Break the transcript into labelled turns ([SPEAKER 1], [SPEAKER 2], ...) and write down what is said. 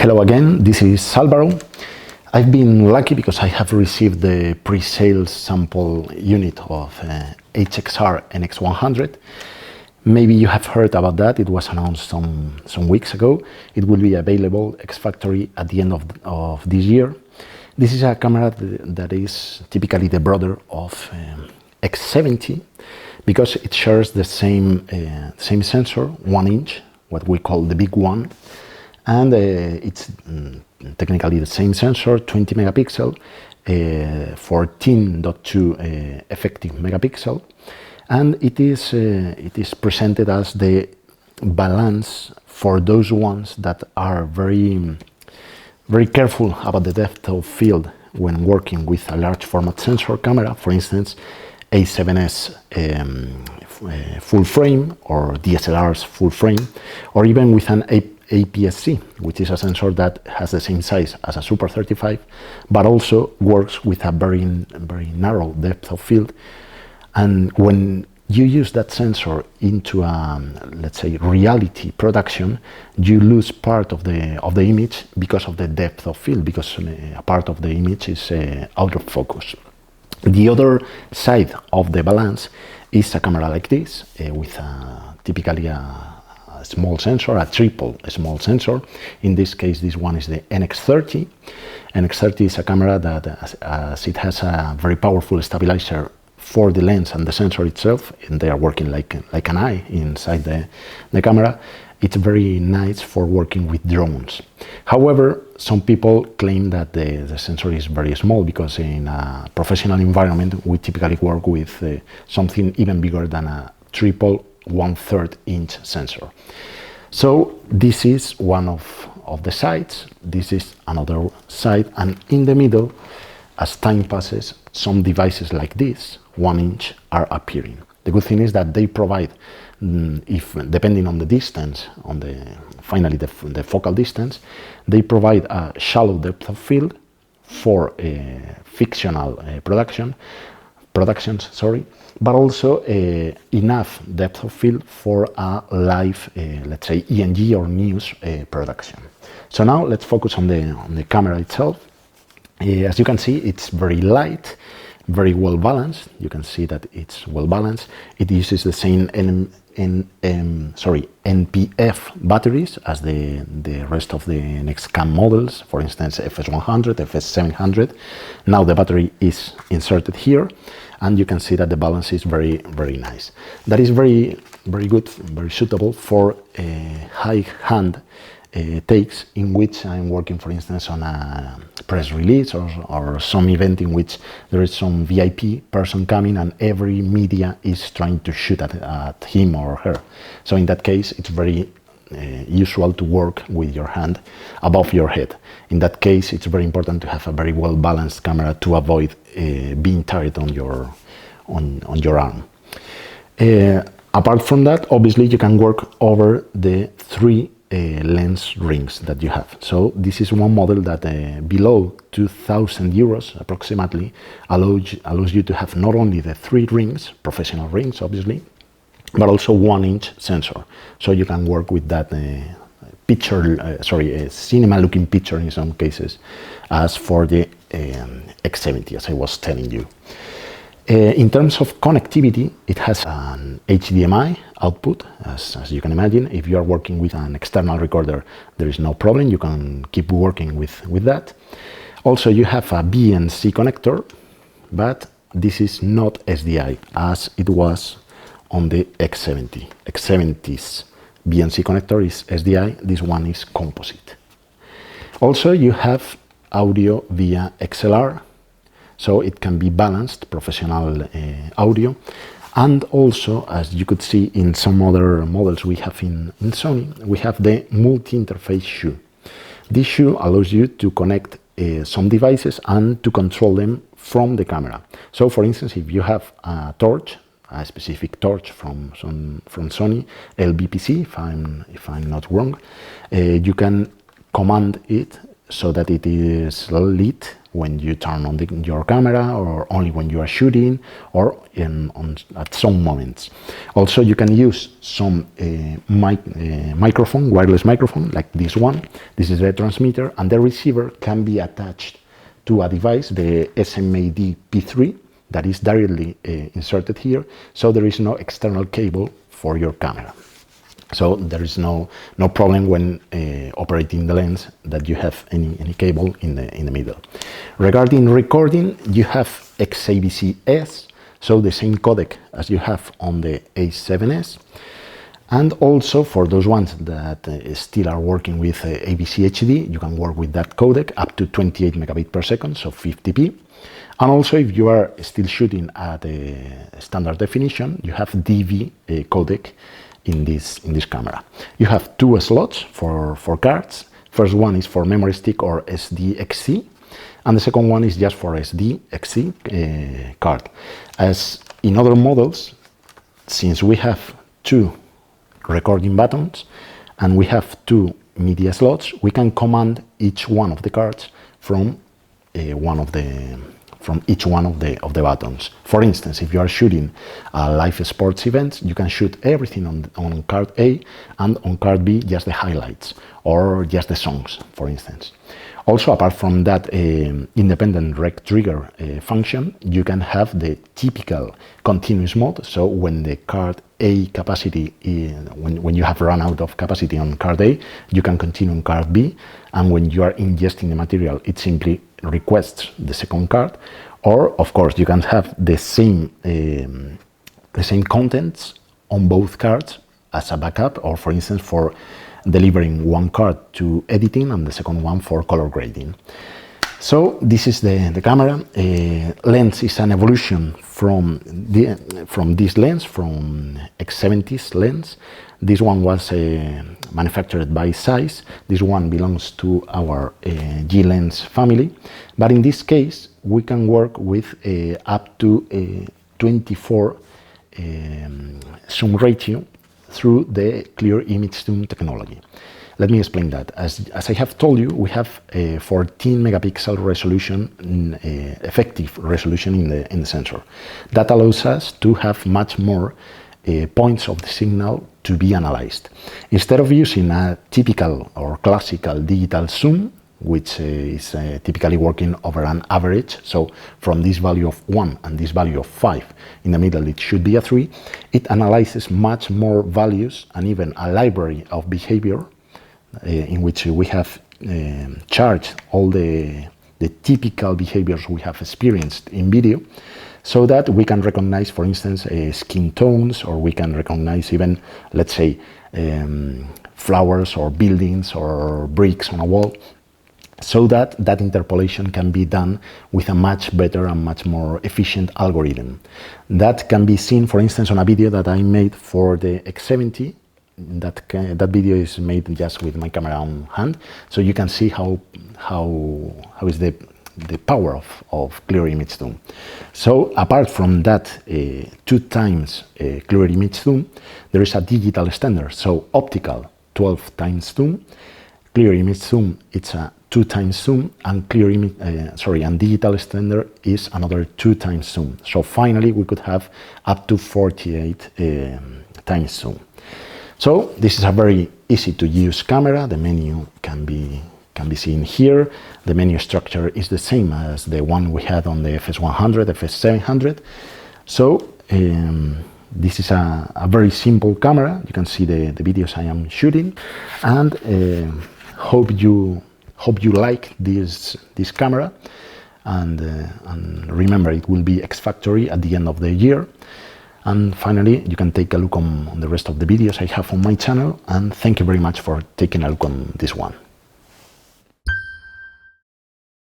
[SPEAKER 1] Hello again, this is Álvaro. I've been lucky because I have received the pre-sales sample unit of HXR-NX100. Maybe you have heard about that. It was announced some weeks ago. It will be available ex-factory at the end of this year. This is a camera that is typically the brother of X70 because it shares the same sensor, 1 inch, what we call the big one. And it's technically the same sensor, 20 megapixel, 14.2 effective megapixel, and it is presented as the balance for those ones that are very careful about the depth of field when working with a large format sensor camera, for instance, A7S full frame or DSLR's full frame, or even with an aps-c, which is a sensor that has the same size as a Super 35, but also works with a very narrow depth of field. And when you use that sensor into a, let's say, reality production, you lose part of the image because of the depth of field, because a part of the image is out of focus. The other side of the balance is a camera like this, with typically a small sensor, a triple small sensor. In this case, this one is the NX30. NX30 is a camera that, as it has a very powerful stabilizer for the lens and the sensor itself, and they are working like an eye inside the camera. It's very nice for working with drones. However, some people claim that the sensor is very small because in a professional environment, we typically work with something even bigger than a triple 1/3 inch sensor. So this is one of the sides, this is another side, and in the middle, as time passes, some devices like this, 1 inch, are appearing. The good thing is that they provide, if depending on the distance, on the focal distance, they provide a shallow depth of field for fictional productions, but also enough depth of field for a live, let's say, ENG or news production. So now let's focus on the camera itself. As you can see, it's very light, very well balanced. You can see that it's well balanced. It uses the same NPF batteries as the rest of the next cam models, for instance, FS100, FS700. Now the battery is inserted here, and you can see that the balance is very nice. That is very good, very suitable for high hand takes in which I'm working, for instance, on a press release or some event in which there is some VIP person coming and every media is trying to shoot at him or her. So in that case, it's very usual to work with your hand above your head. In that case, it's very important to have a very well balanced camera to avoid being tired on your arm. Apart from that, obviously you can work over the 3 lens rings that you have. So this is one model that below 2,000 euros approximately allows you to have not only the 3 rings, professional rings obviously, but also 1 inch sensor. So you can work with that cinema looking picture in some cases, as for the X70, as I was telling you. In terms of connectivity, it has an HDMI output, as you can imagine. If you are working with an external recorder, there is no problem. You can keep working with that. Also, you have a B&C connector, but this is not SDI, as it was on the X70. X70's B&C connector is SDI. This one is composite. Also, you have audio via XLR, so it can be balanced, professional audio. And also, as you could see in some other models we have in Sony, we have the multi-interface shoe. This shoe allows you to connect some devices and to control them from the camera. So for instance, if you have a torch, a specific torch from Sony, LBPC, if I'm not wrong, you can command it so that it is lit when you turn on your camera, or only when you are shooting, or at some moments. Also, you can use some microphone, wireless microphone, like this one. This is the transmitter, and the receiver can be attached to a device, the SMAD-P3, that is directly inserted here, so there is no external cable for your camera. So there is no problem when operating the lens that you have any cable in the middle. Regarding recording, you have xavc-s, so the same codec as you have on the A7S. And also, for those ones that still are working with AVC HD, you can work with that codec up to 28 megabit per second, so 50p. And also, if you are still shooting at standard definition, you have DV codec in this camera. You have two slots for cards. First one is for memory stick or SDXC, and the second one is just for SDXC card. As in other models, since we have two recording buttons and we have two media slots, we can command each one of the cards from each one of the buttons. For instance, if you are shooting a live sports event, you can shoot everything on card A, and on card B just the highlights or just the songs, for instance. Also, apart from that independent rec trigger function, you can have the typical continuous mode. So when the card A capacity, when you have run out of capacity on card A, you can continue on card B, and when you are ingesting the material, it simply requests the second card. Or of course, you can have the same contents on both cards as a backup, or for instance for delivering one card to editing and the second one for color grading. So this is the camera. Lens is an evolution from this lens, from X70's lens. This one was manufactured by Zeiss. This one belongs to our G lens family, but in this case we can work with up to 24 zoom ratio through the clear image zoom technology. Let me explain that. As I have told you, we have a 14 megapixel resolution, effective resolution in the sensor. That allows us to have much more points of the signal to be analyzed. Instead of using a typical or classical digital zoom, which is typically working over an average, so from this value of 1 and this value of 5, in the middle it should be a 3, it analyzes much more values and even a library of behavior in which we have charged all the typical behaviors we have experienced in video, so that we can recognize, for instance, skin tones, or we can recognize even, let's say, flowers or buildings or bricks on a wall, so that interpolation can be done with a much better and much more efficient algorithm. That can be seen, for instance, on a video that I made for the X70. That video is made just with my camera on hand, so you can see how is the power of clear image zoom. So apart from that 2 times clear image zoom, there is a digital standard. So optical 12 times zoom, clear image zoom it's a 2 times zoom, and and digital standard is another 2 times zoom. So finally we could have up to 48 times zoom. So this is a very easy to use camera. The menu can be seen here. The menu structure is the same as the one we had on the FS100, FS700. So this is a very simple camera. You can see the videos I am shooting, and hope you like this camera. And remember, it will be X Factory at the end of the year. And finally, you can take a look on the rest of the videos I have on my channel, and thank you very much for taking a look on this one.